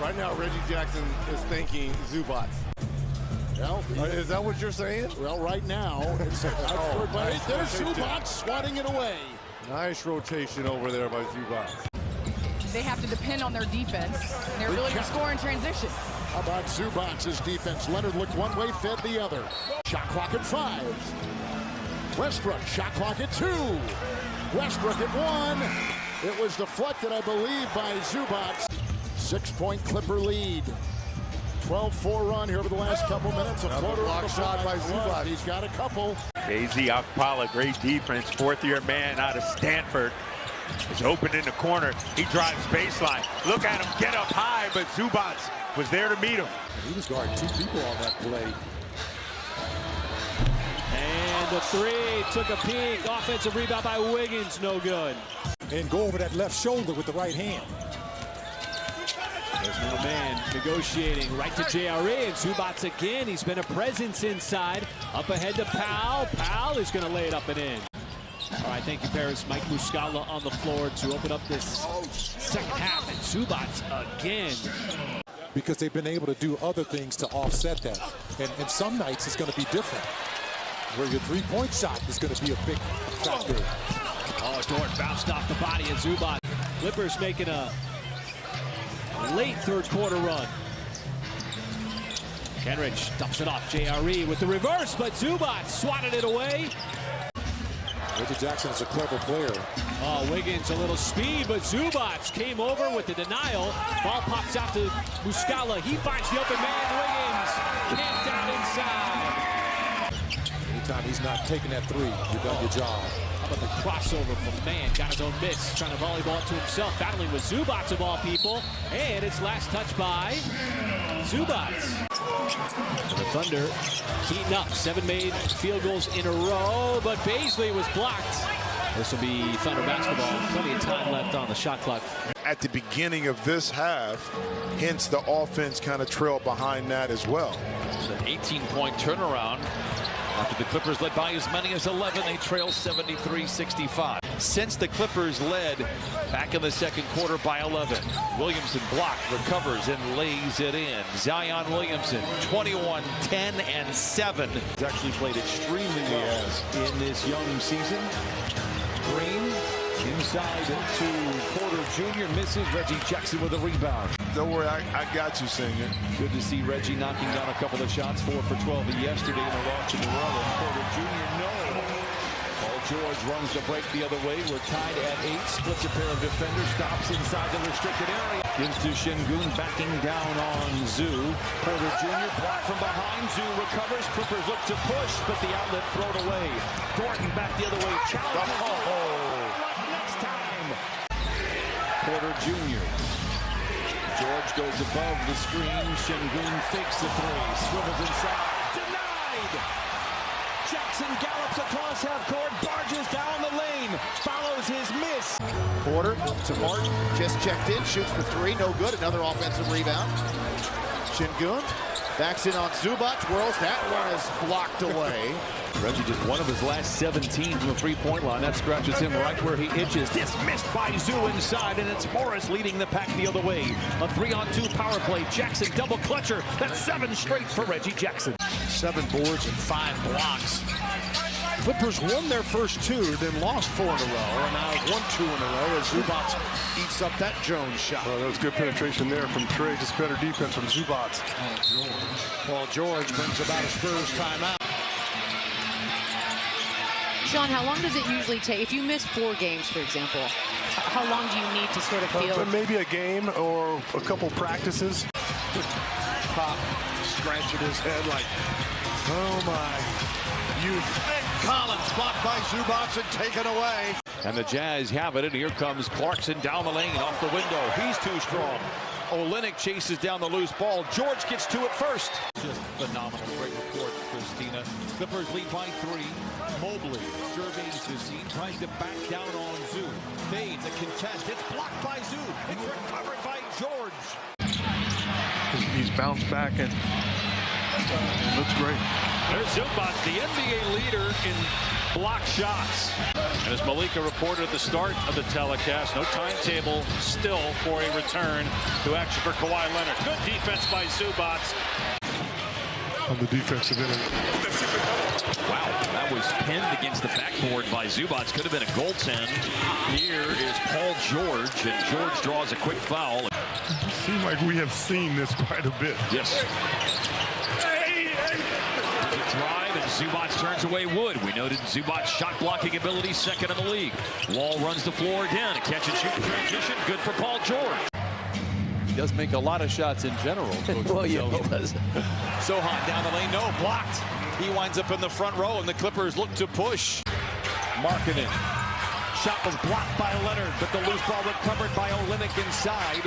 Right now, Reggie Jackson is thanking Zubac. Well, is that what you're saying? Well, right now, it's outscored by 8. There's Zubac swatting it away. Nice rotation over there by Zubac. They have to depend on their defense and their ability to score in transition. How about Zubac's defense? Leonard looked one way, fed the other. Shot clock at 5. Westbrook, shot clock at 2. Westbrook at 1. It was deflected, I believe, by Zubac. 6-point Clipper lead. 12-4 run here over the last couple minutes. A floater block shot by Zubac. He's got a couple. KZ Akpala, great defense. Fourth-year man out of Stanford. Is open in the corner. He drives baseline. Look at him get up high, but Zubac was there to meet him. He was guarding 2 people on that play. And the 3 took a peek. Offensive rebound by Wiggins, no good. And go over that left shoulder with the right hand. There's no man negotiating right to JRE, and Zubac again. He's been a presence inside. Up ahead to Powell. Powell is going to lay it up and in. All right, thank you, Paris. Mike Muscala on the floor to open up this second half, and Zubac again. Because they've been able to do other things to offset that. And some nights it's going to be different, where your three-point shot is going to be a big factor. Oh, Dort bounced off the body of Zubac. Clippers making a late third-quarter run. Kenrich dumps it off. JRE with the reverse, but Zubac swatted it away. Reggie Jackson is a clever player. Oh, Wiggins a little speed, but Zubac came over with the denial. Ball pops out to Muscala. He finds the open man. Wiggins camped out inside. Anytime he's not taking that 3, you've done your job. How about the crossover from Mann? Got his own miss. Trying to volleyball it to himself. Battling with Zubac of all people. And it's last touch by Zubac. And the Thunder heating up. 7 made field goals in a row, but Baisley was blocked. This will be Thunder basketball. Plenty of time left on the shot clock. At the beginning of this half, hence the offense kind of trailed behind that as well. It's an 18-point turnaround. After the Clippers led by as many as 11, they trail 73-65. Since the Clippers led back in the second quarter by 11, Williamson blocked, recovers, and lays it in. Zion Williamson, 21, 10, and 7. He's actually played extremely well in this young season. Green inside to Porter Jr. misses. Reggie Jackson with a rebound. Don't worry, I got you, Senior. Good to see Reggie knocking down a couple of shots, 4 for 12 yesterday in a loss to New Orleans. Porter Jr. no. Paul George runs the break the other way. We're tied at 8. Splits a pair of defenders. Stops inside the restricted area. Gives to Şengün, backing down on Zoo. Porter Jr. blocked from behind. Zoo recovers. Clippers look to push, but the outlet thrown away. Thornton back the other way. Challenge. Next time. Porter Jr. George goes above the screen. Şengün fakes the 3. Swivels inside. Denied. Jackson gallops across half court. Barges down the lane. Follows his miss. Porter to Martin. Just checked in. Shoots the 3. No good. Another offensive rebound. Şengün backs in on Zubac. Whirls. That one is blocked away. Reggie just one of his last 17 from the three-point line. That scratches him right where he itches. Dismissed by Zoo inside, and it's Morris leading the pack the other way. A 3-on-2 power play. Jackson double clutcher. That's 7 straight for Reggie Jackson. 7 boards and 5 blocks. Clippers won their first 2, then lost 4 in a row, and now won 2 in a row as Zubac eats up that Jones shot. Well, that was good penetration there from Trey. Just better defense from Zubac. Paul George brings about a Spurs timeout. Sean, how long does it usually take? If you miss 4 games, for example, how long do you need to sort of feel? Maybe a game or a couple practices. Pop scratching his head like, oh my, youth. Collins blocked by Zubac and taken away. And the Jazz have it, and here comes Clarkson down the lane, off the window. He's too strong. Olenek chases down the loose ball. George gets to it first. Just phenomenal. Great report, Christina. Clippers lead by 3. Mobley surveys the scene, tries to back down on Zoo. Fades a contest. It's blocked by Zoo. It's recovered by George. He's bounced back and looks great. There's Zubac, the NBA leader in block shots. And as Malika reported at the start of the telecast, no timetable still for a return to action for Kawhi Leonard. Good defense by Zubac. On the defensive end. Wow, that was pinned against the backboard by Zubac. Could have been a goaltend. Here is Paul George, and George draws a quick foul. Seems like we have seen this quite a bit. Yes. Drive, and Zubac turns away Wood. We noted Zubac's shot blocking ability second in the league. Wall runs the floor again. A catch and shoot transition. Good for Paul George. He does make a lot of shots in general. Well, yeah, he does. Sohan down the lane, no, blocked. He winds up in the front row, and the Clippers look to push. Markkanen. Shot was blocked by Leonard, but the loose ball recovered by Olynyk inside.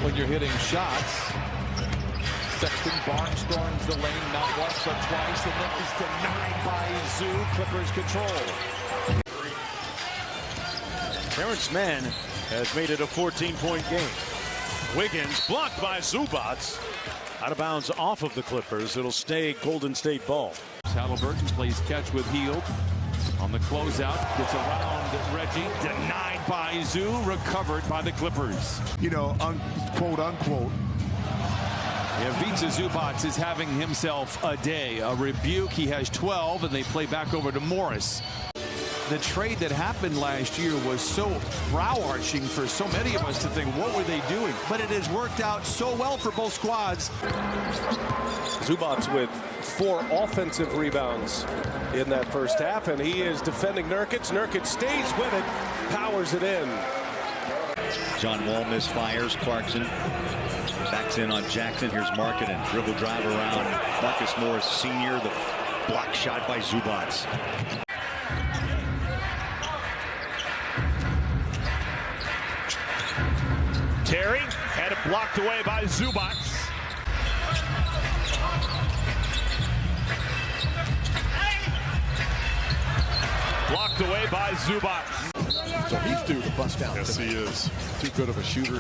When you're hitting shots, Sexton barnstorms the lane not once but twice, and then is denied by Zoo. Clippers control. Terrence Mann has made it a 14-point game. Wiggins blocked by Zubac. Out of bounds off of the Clippers. It'll stay Golden State ball. Halliburton plays catch with Hield. On the closeout, gets around Reggie. Denied by Zoo. Recovered by the Clippers. You know, quote unquote. Ivica Zubac is having himself a day. A rebuke. He has 12, and they play back over to Morris. The trade that happened last year was so brow-arching for so many of us to think, what were they doing? But it has worked out so well for both squads. Zubac with 4 offensive rebounds in that first half, and he is defending Nurkic. Nurkic stays with it, powers it in. John Wall misfires. Clarkson backs in on Jackson. Here's Markkanen. Dribble drive around Marcus Morris Sr. The block shot by Zubac. Terry had it blocked away by Zubac. Blocked away by Zubac. So he's due to bust down. Yes, he is. Too good of a shooter.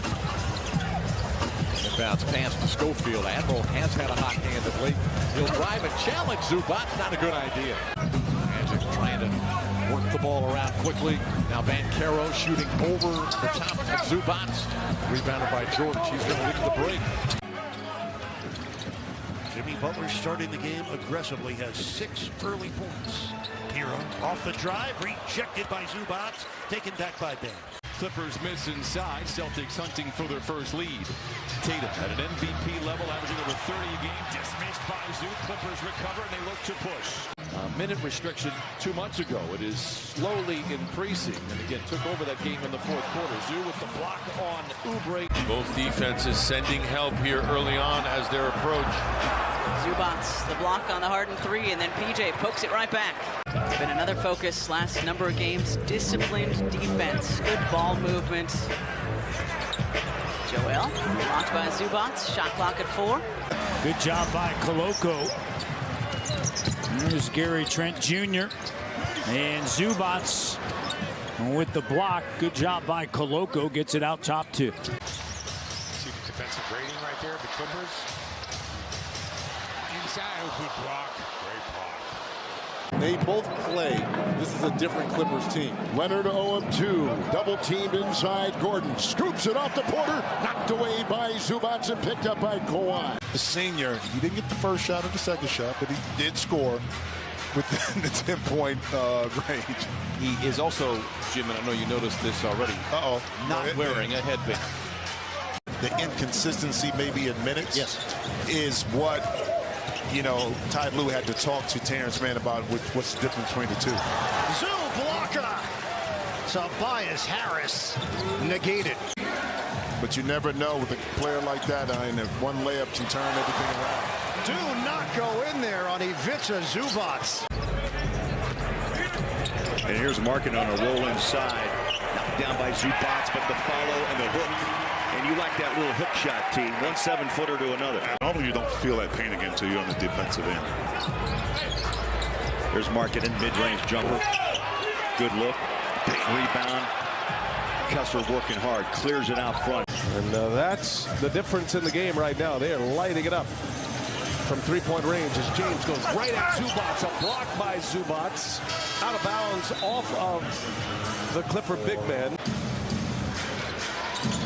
Inbounds pass to Schofield. Admiral has had a hot hand of late. He'll drive and challenge Zubac. Not a good idea. Magic trying to work the ball around quickly. Now Banchero shooting over the top of Zubac. Rebounded by George. He's going to lead the break. Jimmy Butler starting the game aggressively, has 6 early points. Hero off the drive, rejected by Zubac, taken back by Ben. Clippers miss inside. Celtics hunting for their first lead. Tatum at an MVP level, averaging over 30 a game. Dismissed by Zoo. Clippers recover, and they look to push. Minute restriction 2 months ago. It is slowly increasing, and again took over that game in the fourth quarter. Zoo with the block on Oubre. Both defenses sending help here early on as their approach. Zubac, the block on the Harden 3, and then PJ pokes it right back. It's been another focus last number of games. Disciplined defense, good ball movement. Joel, blocked by Zubac, shot clock at 4. Good job by Koloko. There's Gary Trent Jr. And Zubac with the block. Good job by Koloko. Gets it out top 2. See the defensive rating right there of the Clippers. Inside, oh, good block. Great block. They both play. This is a different Clippers team. Leonard 0 of 2. Double teamed inside. Gordon scoops it off the Porter. Knocked away by Zubac and picked up by Kawhi. The senior, he didn't get the first shot or the second shot, but he did score within the 10-point range. He is also, Jim, and I know you noticed this already, not wearing a headband. The inconsistency maybe in minutes is what, you know, Ty Lue had to talk to Terrence Mann about what's the difference between the two. Zoo blocker. Tobias Harris negated. But you never know with a player like that. I mean, if one layup can turn everything around. Do not go in there on Ivica Zubac. And here's Markkanen on a roll inside. Knocked down by Zubac, but the follow and the hook. And you like that little hook shot, team. 1 7-footer to another. Normally you don't feel that pain again until you're on the defensive end. There's Markkanen, mid-range jumper. Good look. Big rebound. Kessler working hard, clears it out front. And that's the difference in the game right now. They are lighting it up. from three-point range as James goes right at Zubac. A block by Zubac. Out of bounds off of the Clipper big man.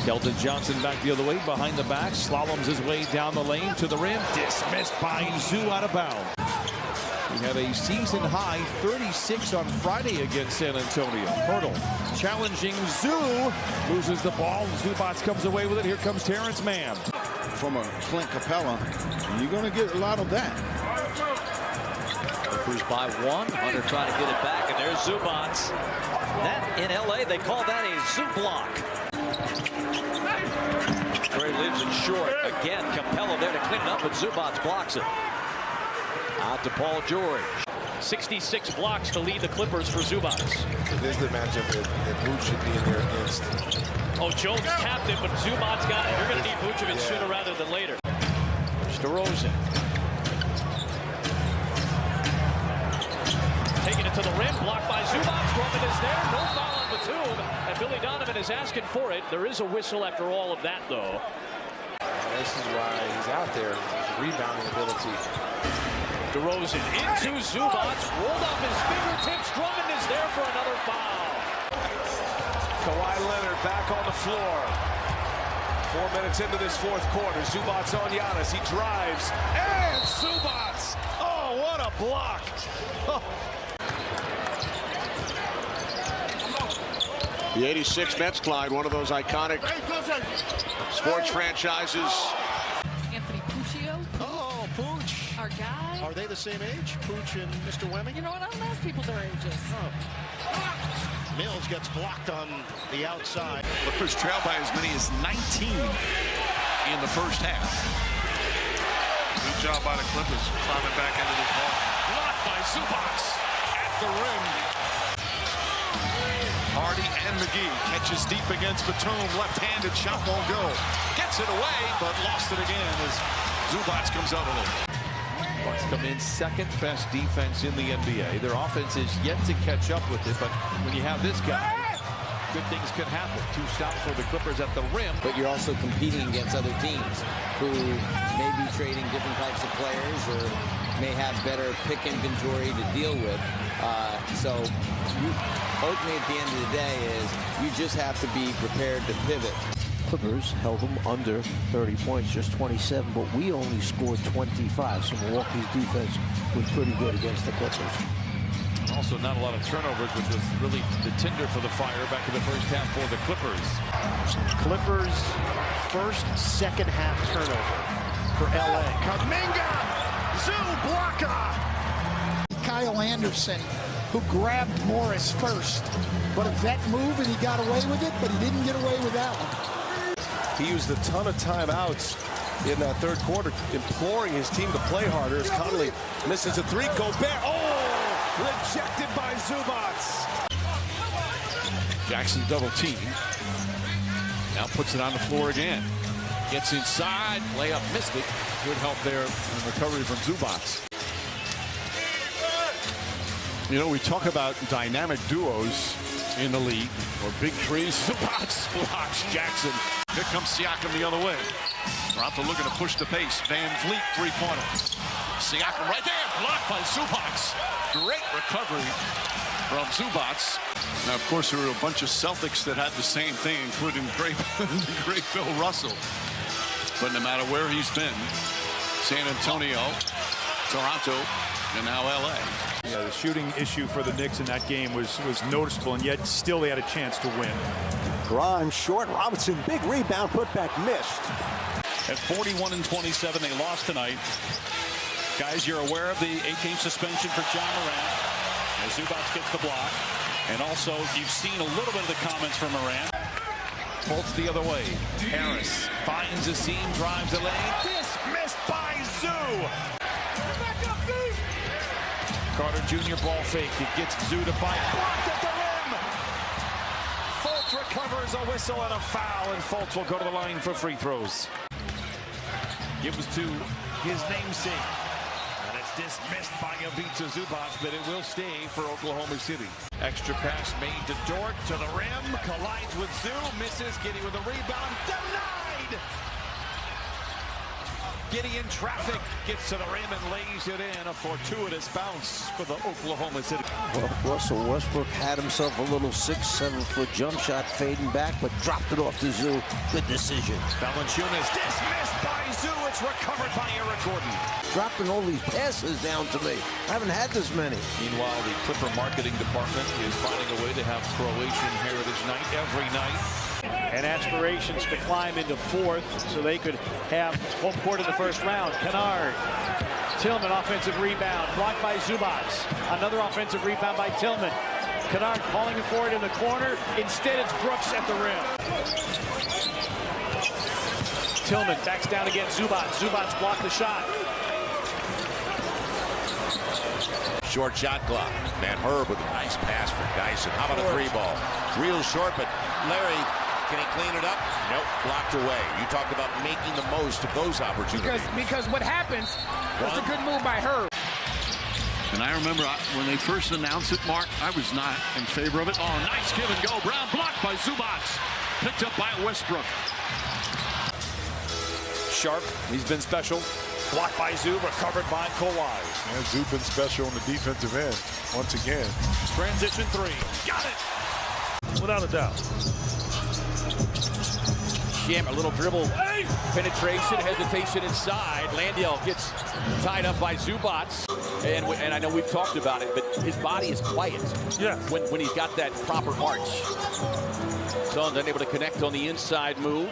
Keldon Johnson back the other way, behind the back, slaloms his way down the lane to the rim. Dismissed by Zoo, out of bounds. We have a season-high 36 on Friday against San Antonio. Hurdle challenging Zoo. Loses the ball. Zubac comes away with it. Here comes Terrence Mann. From a Clint Capella, you're going to get a lot of that. Clippers by one. Hunter trying to get it back, and there's Zubac. That in LA, they call that a Zoo block. Trey lives it short. Again, Capella there to clean it up, but Zubac blocks it. Out to Paul George. 66 blocks to lead the Clippers for Zubac. This is the matchup that Vooch should be in there against. Oh, Jones tapped it, but Zubac got it. You're going to need Vucevic sooner rather than later. DeRozan. Taking it to the rim, blocked by Zubac. Drummond is there, no foul on Batum, and Billy Donovan is asking for it. There is a whistle after all of that, though. This is why he's out there, his rebounding ability. DeRozan into Zubac, rolled off his fingertips. Drummond is there for another foul. Kawhi Leonard back on the floor. 4 minutes into this fourth quarter. Zubac on Giannis. He drives. And Zubac. Oh, what a block. Oh. The 86 Mets, Clyde, one of those iconic sports franchises. Anthony Puccio. Oh, Pooch. Our guy. Are they the same age, Pooch and Mr. Wemming? You know what? I don't ask people their ages. Oh. Mills gets blocked on the outside. Clippers trail by as many as 19 in the first half. Good job by the Clippers climbing back into this ball. Blocked by Zubac at the rim. Hardy and McGee catches deep against Batum. Left-handed shot won't go. Gets it away, but lost it again as Zubac comes out of it. Bucks come in second best defense in the NBA. Their offense is yet to catch up with it, but when you have this guy, good things can happen. 2 stops for the Clippers at the rim. But you're also competing against other teams who may be trading different types of players or may have better pick inventory to deal with. So ultimately at the end of the day is you just have to be prepared to pivot. Clippers held them under 30 points, just 27, but we only scored 25, so Milwaukee's defense was pretty good against the Clippers. Also not a lot of turnovers, which was really the tinder for the fire back in the first half for the Clippers. Clippers first second half turnover for LA. Kuminga! Zubac! Kyle Anderson, who grabbed Morris first. But a vet move, and he got away with it, but he didn't get away with that one. He used a ton of timeouts in that third quarter, imploring his team to play harder as Conley misses a three. Gobert, rejected by Zubac. Jackson double team. Now puts it on the floor again. Gets inside, layup missed it. Good help there in recovery from Zubac. You know, we talk about dynamic duos in the league, or big threes. Zubac blocks Jackson. Here comes Siakam the other way. Toronto looking to push the pace. Van Vliet, three-pointer. Siakam right there, blocked by Zubac. Great recovery from Zubac. Now, of course, there were a bunch of Celtics that had the same thing, including the great Bill Russell. But no matter where he's been, San Antonio, Toronto, and now LA. Yeah, the shooting issue for the Knicks in that game was noticeable, and yet still they had a chance to win. Grimes short. Robinson, big rebound, put back, missed. At 41-27, they lost tonight. Guys, you're aware of the 8-game suspension for John Morant as Zubac gets the block. And also, you've seen a little bit of the comments from Morant. Fultz the other way. Harris finds a seam, drives the lane. Dismissed by Zoo. Carter Jr. ball fake. It gets Zoo to bite. Blocked at the rim. Fultz recovers a whistle and a foul, and Fultz will go to the line for free throws. Gives to his namesake. And it's dismissed by Ivica Zubac, but it will stay for Oklahoma City. Extra pass made to Dort to the rim. Collides with Zoo. Misses. Giddey with a rebound. Denied. Gideon traffic gets to the rim and lays it in. A fortuitous bounce for the Oklahoma City. Well, Russell Westbrook had himself a little 6-7 foot jump shot fading back, but dropped it off to Zoo. Good decision. Valanciunas dismissed by Zoo. It's recovered by Eric Gordon. Dropping all these passes down to me. I haven't had this many. Meanwhile, the Clipper marketing department is finding a way to have Croatian Heritage Night every night. And aspirations to climb into fourth so they could have home court in the first round. Kennard. Tillman, offensive rebound. Blocked by Zubac. Another offensive rebound by Tillman. Kennard calling for it in the corner. Instead, it's Brooks at the rim. Tillman backs down against Zubac. Zubac blocked the shot. Short shot clock. Van Herb with a nice pass for Dyson. How about a three ball? Real short, but Larry, can he clean it up? Nope, blocked away. You talked about making the most of those opportunities. Because what happens, that's a good move by Herb. And I remember when they first announced it, Mark, I was not in favor of it. Oh, nice give and go. Brown blocked by Zubac. Picked up by Westbrook. Sharp, he's been special. Blocked by Zoo, recovered by Kawhi. And Zoo been special on the defensive end once again. Transition three. Got it! Without a doubt. Sham, a little dribble. Penetration, hesitation inside. Landiel gets tied up by Zubac. And I know we've talked about it, but his body is quiet. Yeah. When he's got that proper arch. Suns unable to connect on the inside move.